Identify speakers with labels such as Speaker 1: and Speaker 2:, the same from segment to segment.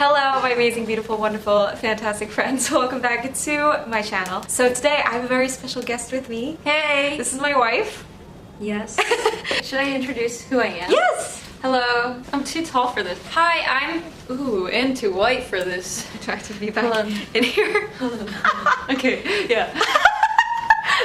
Speaker 1: Hello, my amazing, beautiful, wonderful, fantastic friends. Welcome back to my channel. So today I have a very special guest with me.
Speaker 2: Hey!
Speaker 1: This is my wife.
Speaker 2: Yes. Should I introduce who I am?
Speaker 1: Yes!
Speaker 2: Hello. I'm too tall for this. Hi, I'm and too white for this.
Speaker 1: I tried to be back in here.
Speaker 2: Okay, yeah.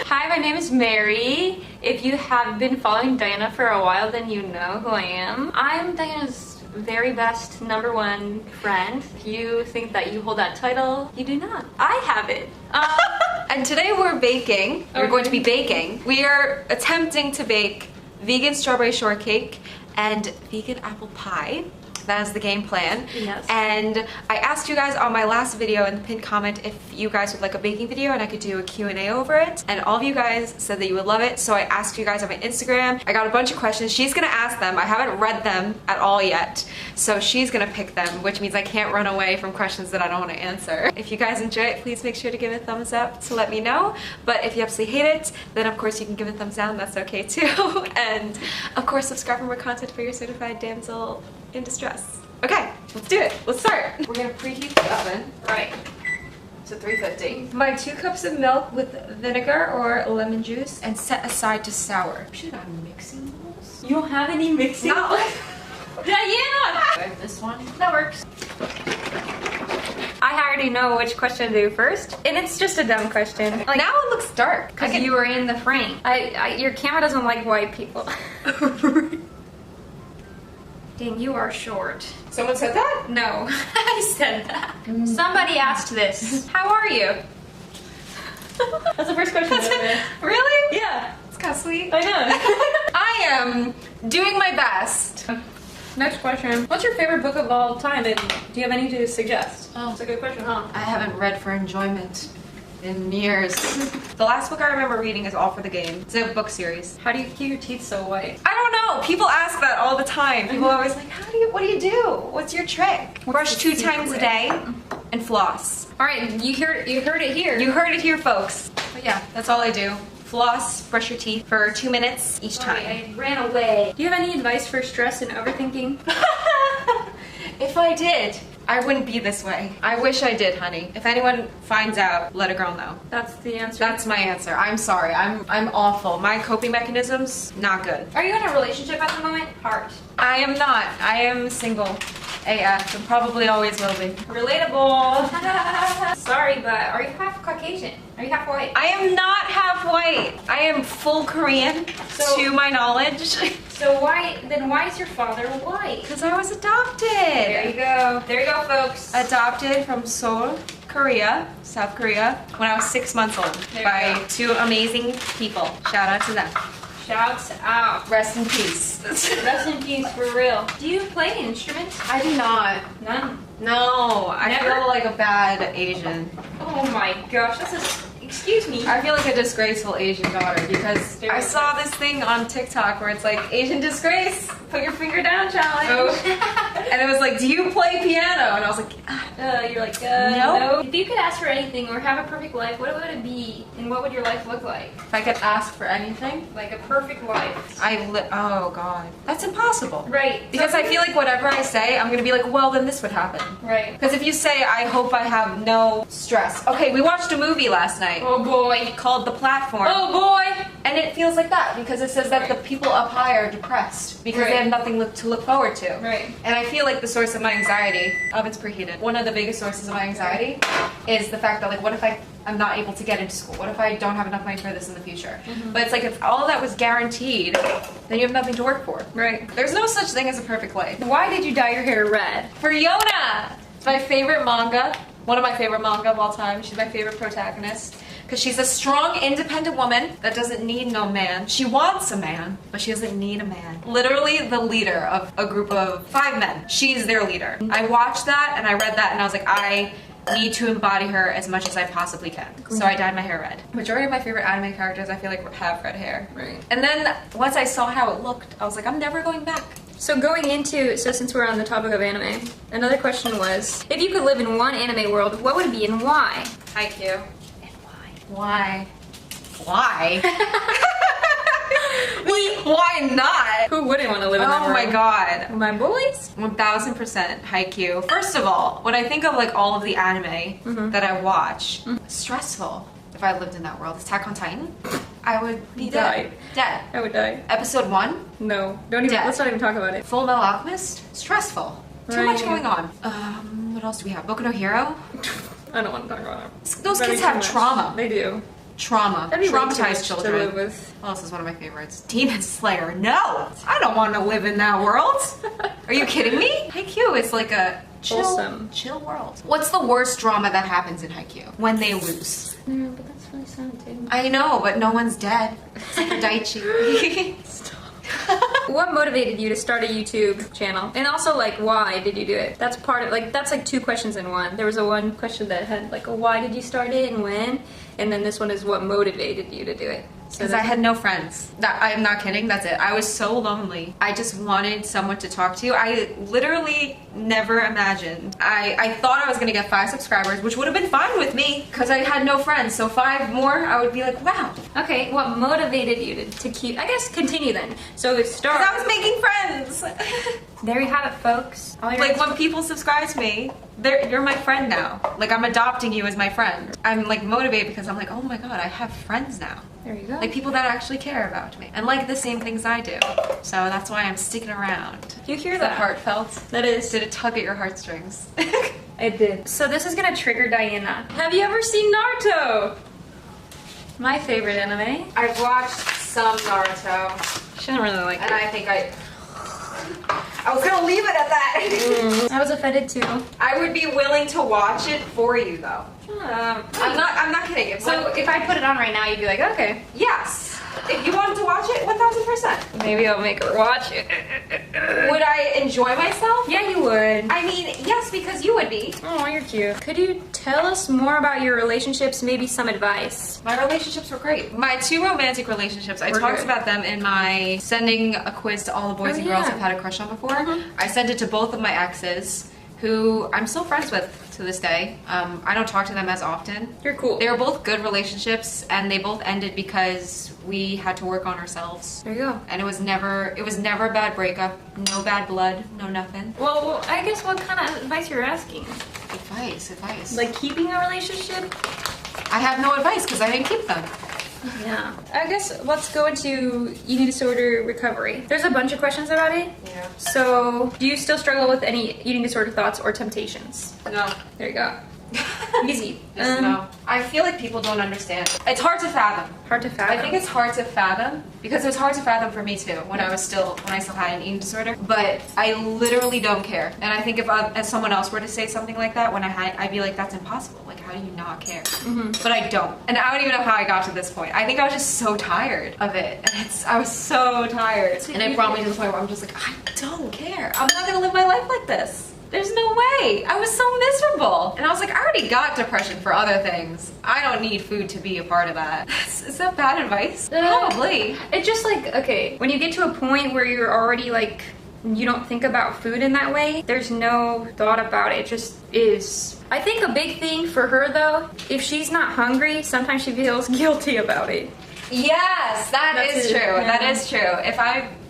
Speaker 2: Hi, my name is Mary. If you have been following Diana for a while, then you know who I am. I'm Diana's very best #1 friend. If you think that you hold that title, you do not. I have it.
Speaker 1: And today we're baking. We're going to be baking. We are attempting to bake vegan strawberry shortcake and vegan apple pie. That is the game plan.
Speaker 2: Yes.
Speaker 1: And I asked you guys on my last video in the pinned comment if you guys would like a baking video and I could do a Q&A over it. And all of you guys said that you would love it. So I asked you guys on my Instagram. I got a bunch of questions. She's gonna ask them. I haven't read them at all yet. So she's gonna pick them, which means I can't run away from questions that I don't want to answer. If you guys enjoy it, please make sure to give it a thumbs up to let me know. But if you absolutely hate it, then of course you can give it a thumbs down. That's okay too. And of course subscribe for more content for your certified damsel in distress. Okay, let's do it. Let's start. We're gonna preheat the oven.
Speaker 2: Right.
Speaker 1: To 350. My 2 cups of milk with vinegar or lemon juice and set aside to sour. Should I have mixing bowls?
Speaker 2: You don't have any mixing?
Speaker 1: No.
Speaker 2: Yeah.
Speaker 1: This one?
Speaker 2: That works. I already know which question to do first, and it's just a dumb question.
Speaker 1: Like, now it looks dark.
Speaker 2: Because you were in the frame. Your camera doesn't like white people. Dang, you are short.
Speaker 1: Someone said that?
Speaker 2: No, I said that. Somebody asked this. How are you? That's the first question.
Speaker 1: Really?
Speaker 2: Yeah.
Speaker 1: It's kind of sweet.
Speaker 2: I know.
Speaker 1: I am doing my best.
Speaker 2: Next question. What's your favorite book of all time, and do you have any to suggest?
Speaker 1: Oh,
Speaker 2: that's a good question, huh?
Speaker 1: I haven't read for enjoyment in years. The last book I remember reading is All for the Game. It's a book series.
Speaker 2: How do you keep your teeth so white?
Speaker 1: I don't know. People ask that all the time. People are always like, what do you do? What's your trick? Brush 2 times a day and floss.
Speaker 2: All right, you heard it here.
Speaker 1: You heard it here, folks. But yeah, that's all I do. Floss, brush your teeth for 2 minutes each time.
Speaker 2: I ran away. Do you have any advice for stress and overthinking?
Speaker 1: If I did, I wouldn't be this way. I wish I did, honey. If anyone finds out, let a girl know.
Speaker 2: That's the answer.
Speaker 1: That's my answer. I'm sorry. I'm awful. My coping mechanisms, not good.
Speaker 2: Are you in a relationship at the moment? Heart.
Speaker 1: I am not. I am single. AF, and probably always will be.
Speaker 2: Relatable. Sorry, but are you half Caucasian? Are you half white?
Speaker 1: I am not half white. I am full Korean, to my knowledge.
Speaker 2: So why is your father white?
Speaker 1: Because I was adopted.
Speaker 2: There you go. There you go, folks.
Speaker 1: Adopted from Seoul, Korea, South Korea, when I was 6 months old by 2 amazing people. Shout out to them.
Speaker 2: Shouts out.
Speaker 1: Rest in peace.
Speaker 2: Rest in peace, for real. Do you play instruments?
Speaker 1: I do not.
Speaker 2: None?
Speaker 1: No, I feel like a bad Asian.
Speaker 2: Oh my gosh, excuse me.
Speaker 1: I feel like a disgraceful Asian daughter because I saw this thing on TikTok where it's like, Asian disgrace, put your finger down challenge. Oh. And it was like, do you play piano? And I was like,
Speaker 2: you're like,
Speaker 1: no.
Speaker 2: If you could ask for anything or have a perfect life, what would it be? And what would your life look like?
Speaker 1: If I could ask for anything?
Speaker 2: Like a perfect life.
Speaker 1: Oh God. That's impossible.
Speaker 2: Right.
Speaker 1: Because I feel like whatever I say, I'm gonna be like, well, then this would happen.
Speaker 2: Right.
Speaker 1: Because if you say, I hope I have no stress. Okay, we watched a movie last night.
Speaker 2: Oh boy.
Speaker 1: Called The Platform.
Speaker 2: Oh boy.
Speaker 1: And it feels like that because it says that the people up high are depressed because they have nothing to look forward to.
Speaker 2: Right.
Speaker 1: And I feel like the source of my anxiety, oven's preheated. One of the biggest sources of my anxiety is the fact that like, what if I'm not able to get into school? What if I don't have enough money for this in the future? But it's like if all of that was guaranteed, then you have nothing to work for.
Speaker 2: Right.
Speaker 1: There's no such thing as a perfect life.
Speaker 2: Why did you dye your hair red?
Speaker 1: For Yona! It's my favorite manga. One of my favorite manga of all time. She's my favorite protagonist. Because she's a strong, independent woman that doesn't need no man. She wants a man, but she doesn't need a man. Literally the leader of a group of 5 men. She's their leader. I watched that and I read that and I was like, I need to embody her as much as I possibly can. So I dyed my hair red. Majority of my favorite anime characters I feel like have red hair.
Speaker 2: Right.
Speaker 1: And then once I saw how it looked, I was like, I'm never going back.
Speaker 2: So since we're on the topic of anime, another question was, if you could live in one anime world, what would it be and why?
Speaker 1: Haikyuu. And why? Why? Why? Why not?
Speaker 2: Who wouldn't want to live in that
Speaker 1: Oh
Speaker 2: world?
Speaker 1: my god.
Speaker 2: My boys?
Speaker 1: 1000% Haikyuu. First of all, when I think of like all of the anime that I watch, stressful. If I lived in that world, Attack on Titan, I would be dead. Dead.
Speaker 2: I would die.
Speaker 1: Episode 1,
Speaker 2: No. Don't even.
Speaker 1: Death.
Speaker 2: Let's not even talk about it.
Speaker 1: Full Metal Alchemist, stressful. Too much
Speaker 2: Right.
Speaker 1: going on. What else do we have? Boku no Hero.
Speaker 2: I don't want to talk about it.
Speaker 1: Those
Speaker 2: That'd
Speaker 1: kids
Speaker 2: be
Speaker 1: have
Speaker 2: too much.
Speaker 1: trauma.
Speaker 2: They do.
Speaker 1: Trauma.
Speaker 2: That'd be way too much
Speaker 1: Traumatized
Speaker 2: to
Speaker 1: children.
Speaker 2: live with.
Speaker 1: What else is one of my favorites? Demon Slayer. No! I don't want to live in that world. Are you kidding me? Haikyuu is like a
Speaker 2: Wholesome.
Speaker 1: chill world. What's the worst drama that happens in Haikyuu? When they lose.
Speaker 2: No, but that's really sad too.
Speaker 1: I know, but no one's dead. Except for Daichi.
Speaker 2: What motivated you to start a YouTube channel? And also, like, why did you do it? That's part of, like, that's like two questions in one. There was a one question that had, like, a why did you start it and when? And then this one is what motivated you to do it. So
Speaker 1: Because I had no friends. I'm not kidding, that's it. I was so lonely. I just wanted someone to talk to. I literally never imagined. I thought I was gonna get 5 subscribers, which would have been fine with me, because I had no friends. So 5 more, I would be like, wow.
Speaker 2: Okay, what motivated you to keep, I guess, continue then. So it started.
Speaker 1: Because I was making friends.
Speaker 2: There you have it, folks. All your
Speaker 1: Like when people subscribe to me, you're my friend now. Like I'm adopting you as my friend. I'm like motivated because I'm like, oh my god, I have friends now.
Speaker 2: There you go.
Speaker 1: Like people that actually care about me and like the same things I do. So that's why I'm sticking around.
Speaker 2: You hear
Speaker 1: Is
Speaker 2: that?
Speaker 1: that heartfelt?
Speaker 2: That is.
Speaker 1: Did it tug at your heartstrings?
Speaker 2: It did. So this is gonna trigger Diana. Have you ever seen Naruto? My favorite anime.
Speaker 1: I've watched some Naruto,
Speaker 2: She doesn't really like
Speaker 1: and
Speaker 2: it.
Speaker 1: I think I was gonna leave it at that.
Speaker 2: I was offended too.
Speaker 1: I would be willing to watch it for you though. I'm not kidding.
Speaker 2: So if I put it on right now, you'd be like, okay.
Speaker 1: Yes. If you wanted to watch it, 1000%.
Speaker 2: Maybe I'll make her watch it.
Speaker 1: Would I enjoy myself?
Speaker 2: Yeah, you would.
Speaker 1: I mean, yes, because you would be.
Speaker 2: Oh, you're cute. Could you tell us more about your relationships? Maybe some advice.
Speaker 1: My relationships were great. My 2 romantic relationships, I
Speaker 2: Were
Speaker 1: talked
Speaker 2: good.
Speaker 1: about them in my sending a quiz to all the boys
Speaker 2: Oh,
Speaker 1: and girls
Speaker 2: yeah.
Speaker 1: I've had a crush on before.
Speaker 2: Mhm.
Speaker 1: I sent it to both of my exes, who I'm still friends with to this day. I don't talk to them as often.
Speaker 2: You're cool.
Speaker 1: They were both good relationships, and they both ended because we had to work on ourselves.
Speaker 2: There you go.
Speaker 1: And it was never a bad breakup. No bad blood, no nothing.
Speaker 2: Well, I guess what kind of advice you're asking?
Speaker 1: Advice.
Speaker 2: Like keeping a relationship?
Speaker 1: I have no advice because I didn't keep them.
Speaker 2: Yeah. I guess let's go into eating disorder recovery. There's a bunch of questions about it.
Speaker 1: Yeah.
Speaker 2: So, do you still struggle with any eating disorder thoughts or temptations?
Speaker 1: No.
Speaker 2: There you go. Easy.
Speaker 1: Just no. I feel like people don't understand. It's hard to fathom.
Speaker 2: Hard to fathom.
Speaker 1: I think it's hard to fathom because it was hard to fathom for me too when I still had an eating disorder. But I literally don't care. And I think if someone else were to say something like that I'd be like, that's impossible. Like, how do you not care? But I don't. And I don't even know how I got to this point. I think I was just so tired of it. And I was so tired. And it brought me to the point where I'm just like, I don't care. I'm not gonna live my life like this. There's no way. I was so miserable. And I was like, I already got depression for other things. I don't need food to be a part of that. Is that bad advice? Probably.
Speaker 2: It's just like, okay, when you get to a point where you're already like, you don't think about food in that way, there's no thought about it. It just is. I think a big thing for her though, if she's not hungry, sometimes she feels guilty about it.
Speaker 1: Yes,
Speaker 2: That's
Speaker 1: is
Speaker 2: it,
Speaker 1: true.
Speaker 2: yeah.
Speaker 1: That is true.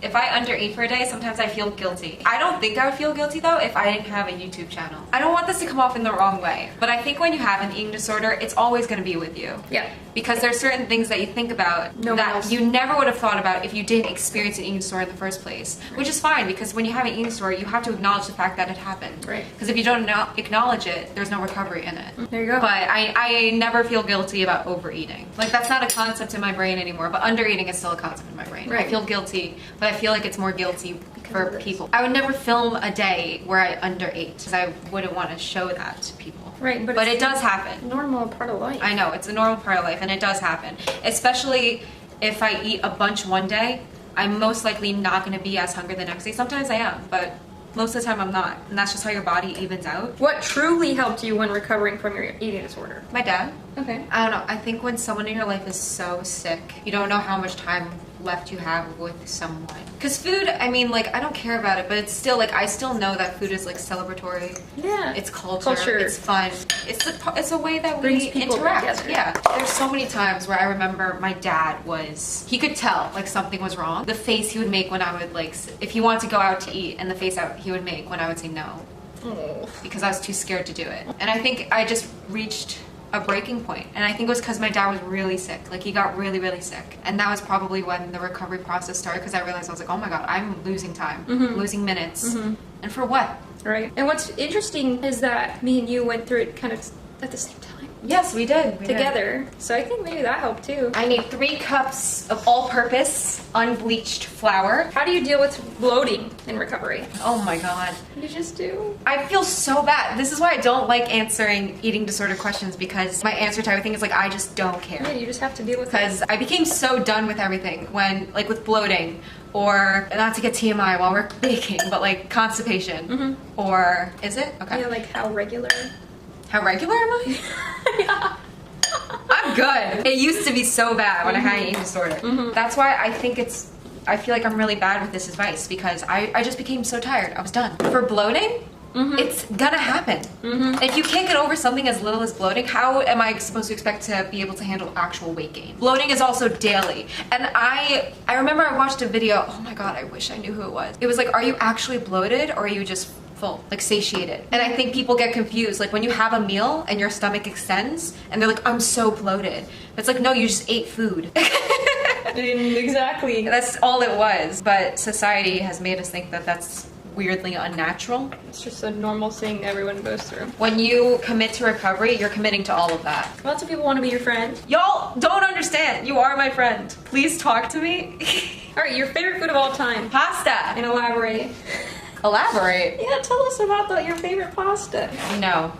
Speaker 1: If I undereat for a day, sometimes I feel guilty. I don't think I would feel guilty though if I didn't have a YouTube channel. I don't want this to come off in the wrong way, but I think when you have an eating disorder, it's always going to be with you.
Speaker 2: Yeah.
Speaker 1: Because there's certain things that you think about
Speaker 2: No one
Speaker 1: that
Speaker 2: else.
Speaker 1: you never would have thought about if you didn't experience an eating disorder in the first place. Which is fine because when you have an eating disorder, you have to acknowledge the fact that it happened.
Speaker 2: Right.
Speaker 1: Because if you don't acknowledge it, there's no recovery in it.
Speaker 2: There you go.
Speaker 1: But I never feel guilty about overeating. Like that's not a concept in my brain anymore, but undereating is still a concept in my brain.
Speaker 2: Right.
Speaker 1: I feel guilty, but I feel like it's more guilty
Speaker 2: of
Speaker 1: for
Speaker 2: this.
Speaker 1: people. I would never film a day where I underate because I wouldn't want to show that to people.
Speaker 2: Right,
Speaker 1: But it does happen.
Speaker 2: normal part of life.
Speaker 1: I know, it's a normal part of life and it does happen. Especially if I eat a bunch one day, I'm most likely not going to be as hungry the next day. Sometimes I am, but most of the time I'm not. And that's just how your body evens out.
Speaker 2: What truly helped you when recovering from your eating disorder?
Speaker 1: My dad.
Speaker 2: Okay.
Speaker 1: I don't know. I think when someone in your life is so sick, you don't know how much time left you have with someone? Because food, I mean, like, I don't care about it, but it's still, like, I still know that food is, like, celebratory.
Speaker 2: Yeah.
Speaker 1: It's culture. It's fun. It's a way that
Speaker 2: Brings
Speaker 1: we
Speaker 2: people
Speaker 1: interact.
Speaker 2: together.
Speaker 1: Yeah. There's so many times where I remember my dad he could tell, like, something was wrong. The face he would make when I would, like, if he wanted to go out to eat, and the face he would make when I would say no.
Speaker 2: Oh.
Speaker 1: Because I was too scared to do it. And I think I just reached a breaking point. And I think it was because my dad was really sick. Like, he got really, really sick. And that was probably when the recovery process started, because I realized I was like, oh my god, I'm losing time. Losing minutes. And for what?
Speaker 2: Right. And what's interesting is that me and you went through it kind of at the same time.
Speaker 1: Yes, we did.
Speaker 2: Together. So I think maybe that helped too.
Speaker 1: I need 3 cups of all-purpose, unbleached flour.
Speaker 2: How do you deal with bloating in recovery?
Speaker 1: Oh my god.
Speaker 2: You just do.
Speaker 1: I feel so bad. This is why I don't like answering eating disorder questions, because my answer to everything is like, I just don't care.
Speaker 2: Yeah, you just have to deal with it.
Speaker 1: Because I became so done with everything when, like, with bloating, or not to get TMI while we're baking, but like constipation. Or is it? Okay.
Speaker 2: Yeah, like how regular?
Speaker 1: How regular am I?
Speaker 2: Yeah.
Speaker 1: I'm good. It used to be so bad when I had an eating disorder. That's why I think I feel like I'm really bad with this advice, because I just became so tired. I was done. For bloating, it's gonna happen. If you can't get over something as little as bloating, how am I supposed to expect to be able to handle actual weight gain? Bloating is also daily. And I remember I watched a video, oh my god, I wish I knew who it was. It was like, are you actually bloated, or are you just full, like satiated? And I think people get confused, like when you have a meal and your stomach extends and they're like, I'm so bloated. It's like, no, you just ate food.
Speaker 2: Exactly.
Speaker 1: That's all it was. But society has made us think that that's weirdly unnatural.
Speaker 2: It's just a normal thing everyone goes through.
Speaker 1: When you commit to recovery, you're committing to all of that.
Speaker 2: Lots of people want to be your friend.
Speaker 1: Y'all don't understand. You are my friend. Please talk to me.
Speaker 2: Alright, your favorite food of all time.
Speaker 1: Pasta.
Speaker 2: And elaborate.
Speaker 1: Elaborate.
Speaker 2: Yeah, tell us about your favorite pasta.
Speaker 1: No.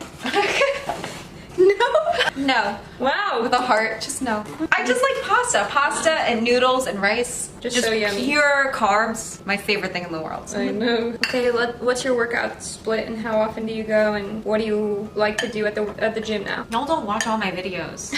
Speaker 2: No?
Speaker 1: No.
Speaker 2: Wow.
Speaker 1: With a heart, just no. I just like pasta. Pasta and noodles and rice.
Speaker 2: Just so yummy.
Speaker 1: Pure carbs. My favorite thing in the world.
Speaker 2: I know. Okay, what's your workout split, and how often do you go, and what do you like to do at the gym now?
Speaker 1: Y'all don't watch all my videos.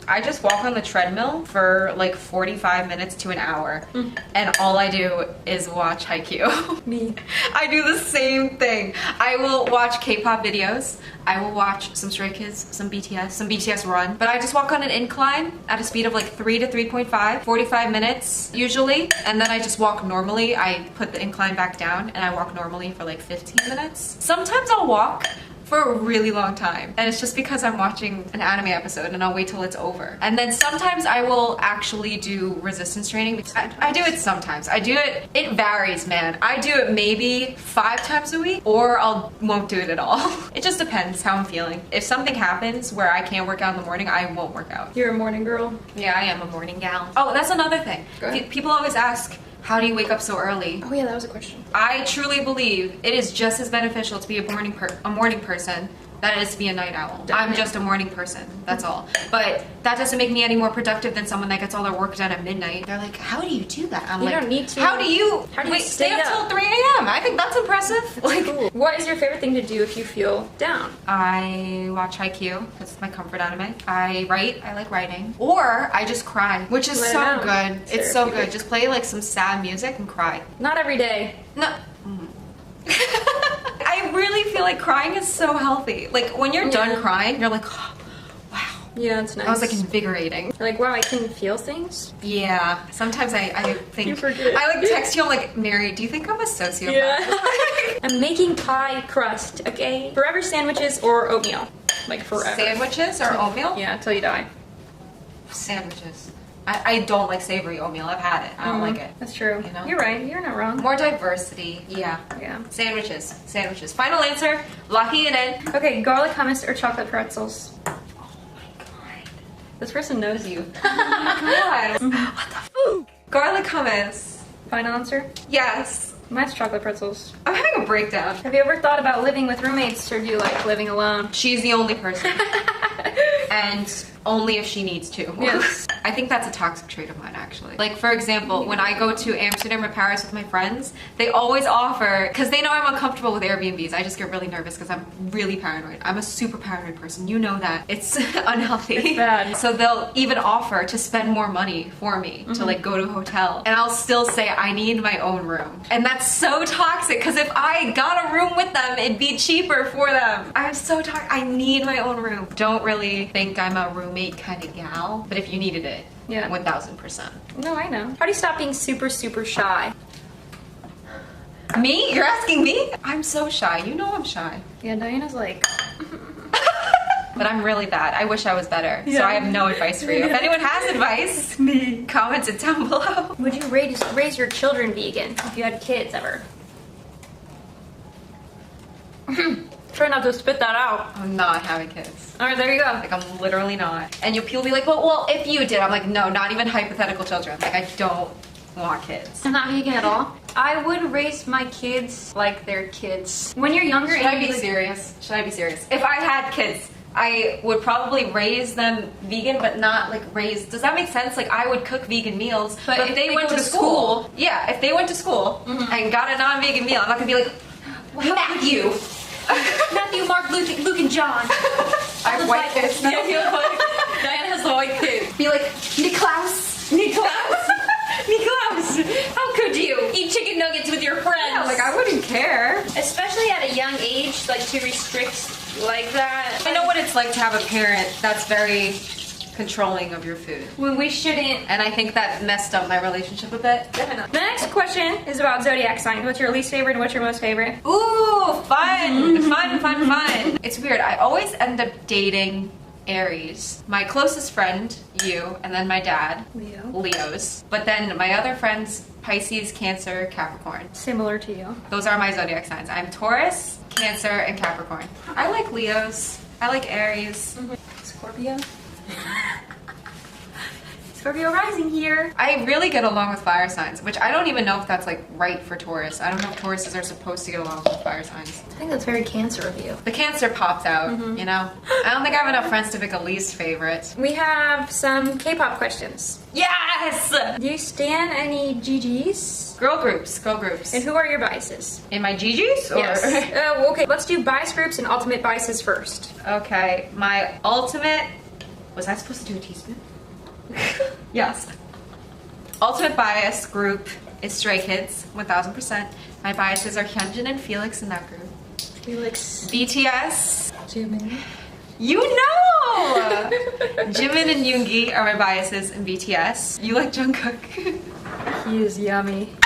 Speaker 1: I just walk on the treadmill for like 45 minutes to an hour, and all I do is watch Haikyuu.
Speaker 2: Me.
Speaker 1: I do the same thing. I will watch K-pop videos. I will watch some Stray Kids, some BTS run. But I just walk on an incline at a speed of like 3 to 3.5, 45 minutes usually. And then I just walk normally. I put the incline back down and I walk normally for like 15 minutes. Sometimes I'll walk for a really long time, and it's just because I'm watching an anime episode and I'll wait till it's over. And then sometimes I will actually do resistance training. I do it sometimes. I do it, it varies, man. I do it maybe 5 times a week, or won't do it at all. It just depends how I'm feeling. If something happens where I can't work out in the morning, I won't work out.
Speaker 2: You're a morning girl?
Speaker 1: Yeah, I am a morning gal. Oh, that's another thing. People always ask, how do you wake up so early?
Speaker 2: Oh yeah, that was a question.
Speaker 1: I truly believe it is just as beneficial to be a morning person that it is to be a night owl.
Speaker 2: Definitely.
Speaker 1: I'm just a morning person, that's all. But that doesn't make me any more productive than someone that gets all their work done at midnight. They're like, how do you do that? I'm
Speaker 2: You
Speaker 1: like,
Speaker 2: don't need to.
Speaker 1: How do you
Speaker 2: stay
Speaker 1: up till 3 a.m.? I think that's impressive. Like,
Speaker 2: Cool. What is your favorite thing to do if you feel down?
Speaker 1: I watch Haikyuu, that's my comfort anime. I write, I like writing. Or I just cry, which is so good. It's so good. Just play like some sad music and cry.
Speaker 2: Not every day.
Speaker 1: No. I really feel like crying is so healthy. Like when you're done crying, you're like, oh, wow.
Speaker 2: Yeah, it's nice.
Speaker 1: That was like invigorating.
Speaker 2: You're like, wow, I can feel things?
Speaker 1: Yeah. Sometimes I think,
Speaker 2: You forget.
Speaker 1: I like text you, I'm like, Mary, do you think I'm a sociopath?
Speaker 2: Yeah. I'm making pie crust, okay? Forever sandwiches or oatmeal? Like forever.
Speaker 1: Sandwiches or oatmeal?
Speaker 2: Yeah, till you die.
Speaker 1: Sandwiches. I don't like savory oatmeal. I've had it. I don't like it.
Speaker 2: That's true.
Speaker 1: You know?
Speaker 2: You're right. You're not wrong.
Speaker 1: More diversity. Yeah.
Speaker 2: Yeah.
Speaker 1: Sandwiches. Sandwiches. Final answer. Locking it in.
Speaker 2: Okay, garlic hummus or chocolate pretzels?
Speaker 1: Oh my god.
Speaker 2: This person knows you.
Speaker 1: Oh my god. What the fuck? Garlic hummus.
Speaker 2: Final answer?
Speaker 1: Yes.
Speaker 2: Mine's chocolate pretzels.
Speaker 1: I'm having a breakdown.
Speaker 2: Have you ever thought about living with roommates, or do you like living alone?
Speaker 1: She's the only person. And only if she needs to.
Speaker 2: Yes.
Speaker 1: I think that's a toxic trait of mine, actually. Like, for example, when I go to Amsterdam or Paris with my friends, they always offer, because they know I'm uncomfortable with Airbnbs. I just get really nervous because I'm really paranoid. I'm a super paranoid person. You know that. It's unhealthy.
Speaker 2: It's bad.
Speaker 1: So they'll even offer to spend more money for me to like go to a hotel. And I'll still say I need my own room. And that's so toxic because if I got a room with them, it'd be cheaper for them. I'm so toxic. I need my own room. Don't really think I'm a roommate kind of gal, but if you needed it,
Speaker 2: yeah,
Speaker 1: 1000%.
Speaker 2: No, I know. How do you stop being super shy?
Speaker 1: Me? You're asking me? I'm so shy. You know I'm shy.
Speaker 2: Yeah, Diana's like...
Speaker 1: But I'm really bad. I wish I was better.
Speaker 2: Yeah.
Speaker 1: So I have no advice for you. If anyone has advice,
Speaker 2: me.
Speaker 1: Comment it down below.
Speaker 2: Would you raise your children vegan if you had kids ever? Try not to spit that out.
Speaker 1: I'm not having kids.
Speaker 2: Alright, there you go.
Speaker 1: Like, I'm literally not. And people be like, well, if you did. I'm like, no, not even hypothetical children. Like, I don't want kids.
Speaker 2: I'm not vegan at all. I would raise my kids like they're kids. When you're younger...
Speaker 1: Should I be serious? Should I be serious? If I had kids, I would probably raise them vegan, but not like raise... Does that make sense? Like, I would cook vegan meals, but if they went to school... Yeah, if they went to school and got a non-vegan meal, I'm not gonna be like, Matthew!
Speaker 2: Matthew, Mark, Luke, and John.
Speaker 1: I have white kids.
Speaker 2: Yeah, Diana has the white kids.
Speaker 1: Be like, Niklaus!
Speaker 2: Niklaus! Niklaus! How could you eat chicken nuggets with your friends?
Speaker 1: Yeah, like, I wouldn't care.
Speaker 2: Especially at a young age, like to restrict like that.
Speaker 1: I know what it's like to have a parent that's very controlling of your food.
Speaker 2: When we shouldn't.
Speaker 1: And I think that messed up my relationship a bit.
Speaker 2: Definitely. The next question is about zodiac signs. What's your least favorite and what's your most favorite?
Speaker 1: Ooh, fun, fun. It's weird. I always end up dating Aries. My closest friend, you, and then my dad,
Speaker 2: Leo.
Speaker 1: Leos. But then my other friends, Pisces, Cancer, Capricorn.
Speaker 2: Similar to you.
Speaker 1: Those are my zodiac signs. I'm Taurus, Cancer, and Capricorn. I like Leos. I like Aries.
Speaker 2: Scorpio. Scorpio rising here.
Speaker 1: I really get along with fire signs, which I don't even know if that's like right for Taurus. I don't know if Tauruses are supposed to get along with fire signs.
Speaker 2: I think that's very Cancer of you.
Speaker 1: The Cancer popped out, you know? I don't think I have enough friends to pick a least favorite.
Speaker 2: We have some K-pop questions.
Speaker 1: Yes!
Speaker 2: Do you stan any GGs?
Speaker 1: Girl groups.
Speaker 2: And who are your biases?
Speaker 1: In my GGs? Or?
Speaker 2: Yes. Okay, let's do bias groups and ultimate biases first.
Speaker 1: Okay, my ultimate... Was I supposed to do a teaspoon? Yes. Ultimate bias group is Stray Kids, 1000%. My biases are Hyunjin and Felix in that group.
Speaker 2: Felix.
Speaker 1: BTS.
Speaker 2: Jimin.
Speaker 1: You know! Jimin and Yoongi are my biases in BTS. You like Jungkook.
Speaker 2: He is yummy.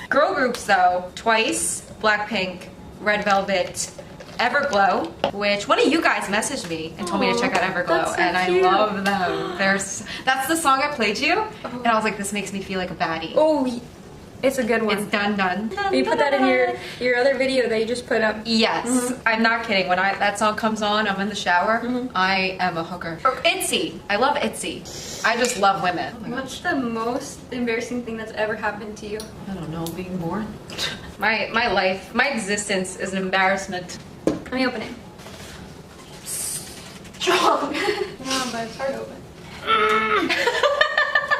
Speaker 1: Girl groups though, Twice, Blackpink, Red Velvet, Everglow, which one of you guys messaged me and told me to check out Everglow,
Speaker 2: that's so
Speaker 1: and
Speaker 2: cute.
Speaker 1: I love them. That's the song I played you, and I was like, this makes me feel like a baddie.
Speaker 2: Oh, it's a good one.
Speaker 1: It's done.
Speaker 2: You put that in your other video that you just put up.
Speaker 1: Yes, I'm not kidding. When that song comes on, I'm in the shower, I am a hooker. Or ITZY. I love ITZY. I just love women. Oh
Speaker 2: What's the most embarrassing thing that's ever happened to you?
Speaker 1: I don't know, being born. My life, my existence is an embarrassment.
Speaker 2: Let me open it.
Speaker 1: Strong.
Speaker 2: No, but it's hard to open.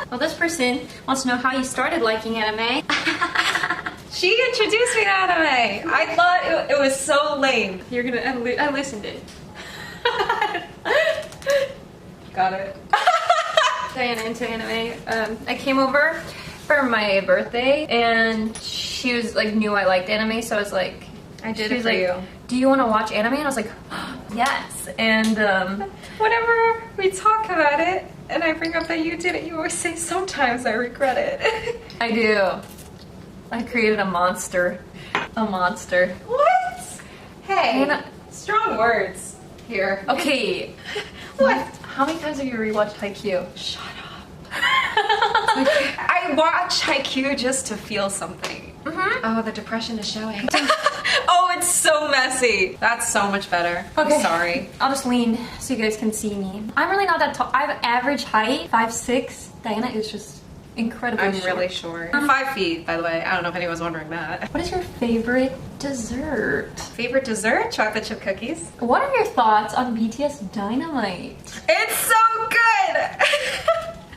Speaker 2: Well, this person wants to know how you started liking anime.
Speaker 1: She introduced me to anime. I thought it was so lame.
Speaker 2: You're gonna. I listened it.
Speaker 1: Got it.
Speaker 2: Diana into anime. I came over for my birthday, and she was like knew I liked anime, so I was like,
Speaker 1: I did
Speaker 2: she
Speaker 1: it
Speaker 2: was
Speaker 1: for
Speaker 2: like,
Speaker 1: you.
Speaker 2: Do you want to watch anime? And I was like, yes. And
Speaker 1: Whenever we talk about it, and I bring up that you did it, you always say, sometimes I regret it.
Speaker 2: I do. I created a monster. A monster.
Speaker 1: What? Hey,
Speaker 2: And
Speaker 1: strong words here.
Speaker 2: okay.
Speaker 1: What?
Speaker 2: How many times have you rewatched Haikyuu?
Speaker 1: Shut up. I watch Haikyuu just to feel something. Oh, the depression is showing. Oh, it's so messy. That's so much better.
Speaker 2: Okay.
Speaker 1: I'm sorry.
Speaker 2: I'll just lean so you guys can see me. I'm really not that tall. I have average height, 5'6". Diana is just incredibly
Speaker 1: I'm
Speaker 2: short.
Speaker 1: really short. I'm 5 feet, by the way. I don't know if anyone's wondering that.
Speaker 2: What is your favorite dessert?
Speaker 1: Favorite dessert? Chocolate chip cookies.
Speaker 2: What are your thoughts on BTS Dynamite?
Speaker 1: It's so good.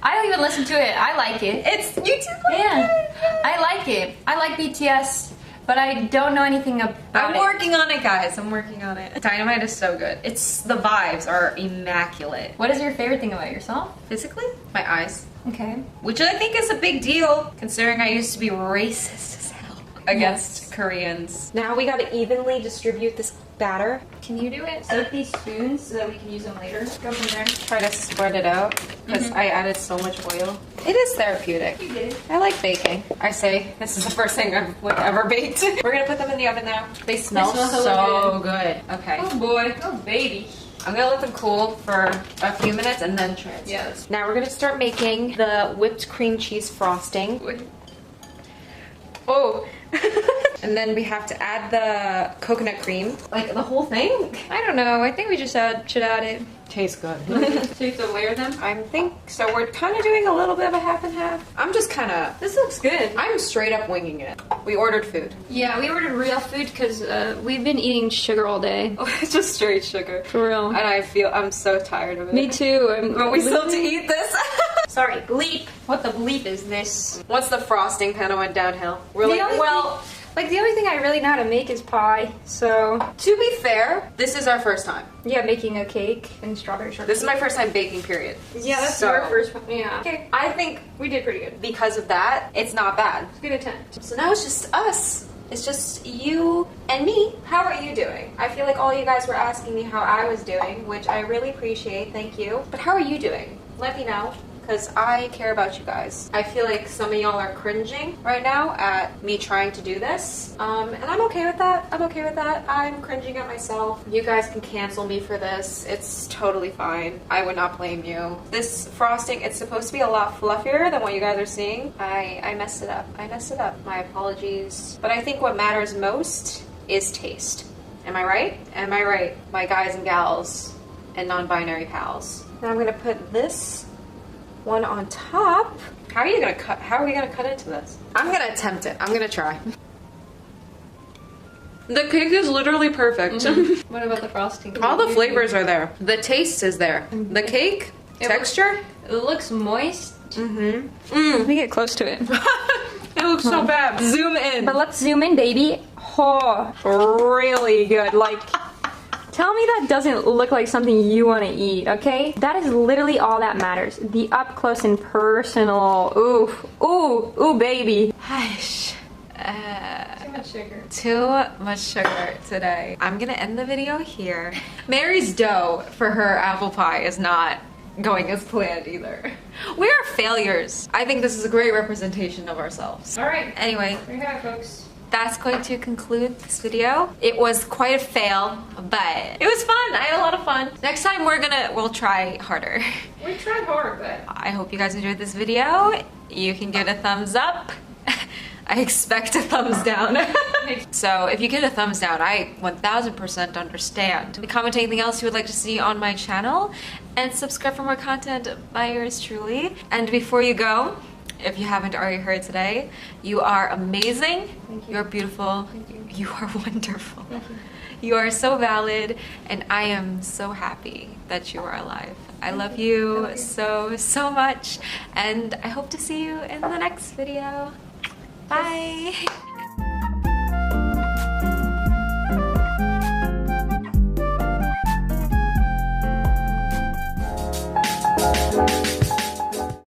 Speaker 2: I don't even listen to it. I like it.
Speaker 1: It's you too.
Speaker 2: Yeah, I like it. I like BTS, but I don't know anything about
Speaker 1: I'm working on it, guys. I'm working on it. Dynamite is so good. It's the vibes are immaculate.
Speaker 2: What is your favorite thing about yourself?
Speaker 1: Physically, my eyes,
Speaker 2: Okay.
Speaker 1: which I think is a big deal considering I used to be racist as hell against Koreans. Now we gotta evenly distribute this batter.
Speaker 2: Can you do it? Set up these spoons so that we can use them later. Go from there.
Speaker 1: Try to spread it out because I added so much oil. It is therapeutic.
Speaker 2: You did.
Speaker 1: I like baking. I say this is the first thing I've ever baked. We're gonna put them in the oven now. They smell so good. Okay.
Speaker 2: Oh boy. Oh baby.
Speaker 1: I'm gonna let them cool for a few minutes and then transfer.
Speaker 2: Yes.
Speaker 1: Now we're gonna start making the whipped cream cheese frosting. Oh. And then we have to add the coconut cream. Like the whole thing?
Speaker 2: I don't know. I think we just should add it.
Speaker 1: Tastes good.
Speaker 2: So you have to layer them?
Speaker 1: I think so. We're kind of doing a little bit of a half and half. I'm just kind of,
Speaker 2: This looks good.
Speaker 1: I'm straight up winging it. We ordered food.
Speaker 2: Yeah, we ordered real food because we've been eating sugar all day.
Speaker 1: Oh, it's just straight sugar.
Speaker 2: For real.
Speaker 1: And I'm so tired of it.
Speaker 2: Me too.
Speaker 1: But we still have to eat this.
Speaker 2: Sorry, bleep. What the bleep is this?
Speaker 1: Once the frosting kind of went downhill, we're
Speaker 2: The
Speaker 1: like,
Speaker 2: only
Speaker 1: well,
Speaker 2: Like, the only thing I really know how to make is pie, so...
Speaker 1: to be fair, this is our first time.
Speaker 2: Yeah, making a cake and strawberry shortcake.
Speaker 1: This is my first time baking, period.
Speaker 2: Yeah, that's
Speaker 1: So-
Speaker 2: our first one. Yeah.
Speaker 1: Okay, I think
Speaker 2: We did pretty good.
Speaker 1: because of that, it's not bad.
Speaker 2: Good attempt.
Speaker 1: So now it's just us. It's just you and me. How are you doing? I feel like all you guys were asking me how I was doing, which I really appreciate. Thank you. But how are you doing? Let me know, because I care about you guys. I feel like some of y'all are cringing right now at me trying to do this. And I'm okay with that. I'm okay with that. I'm cringing at myself. You guys can cancel me for this. It's totally fine. I would not blame you. This frosting, it's supposed to be a lot fluffier than what you guys are seeing. I messed it up. I messed it up. My apologies. But I think what matters most is taste. Am I right? Am I right, my guys and gals and non-binary pals? Now I'm gonna put this one on top. How are you gonna cut? How are we gonna cut into this? I'm gonna attempt it. I'm gonna try. The cake is literally perfect.
Speaker 2: What about the frosting?
Speaker 1: All the flavors are there. The taste is there. The cake texture.
Speaker 2: It looks moist.
Speaker 1: Mm-hmm.
Speaker 2: Let me get close to it.
Speaker 1: It looks so bad. Zoom in.
Speaker 2: But let's zoom in, baby. Oh,
Speaker 1: Really good. Like.
Speaker 2: tell me that doesn't look like something you want to eat, okay? That is literally all that matters. The up close and personal. Ooh, ooh, ooh, baby.
Speaker 1: Hush.
Speaker 2: Too much sugar.
Speaker 1: Too much sugar today. I'm gonna end the video here. Mary's dough for her apple pie is not going as planned either. We are failures. I think this is a great representation of ourselves.
Speaker 2: All right.
Speaker 1: Anyway,
Speaker 2: There you have it, folks.
Speaker 1: that's going to conclude this video. It was quite a fail, but it was fun. I had a lot of fun. Next time we'll try harder.
Speaker 2: We tried hard, but...
Speaker 1: I hope you guys enjoyed this video. You can give it a thumbs up. I expect a thumbs down. So if you get a thumbs down, I 1000% understand. Comment anything else you would like to see on my channel and subscribe for more content by yours truly. And before you go, if you haven't already heard today, you are amazing.
Speaker 2: Thank you.
Speaker 1: You're beautiful.
Speaker 2: Thank you.
Speaker 1: You are wonderful.
Speaker 2: Thank you.
Speaker 1: You are so valid, and I am so happy that you are alive. I love you so much, and I hope to see you in the next video. Bye.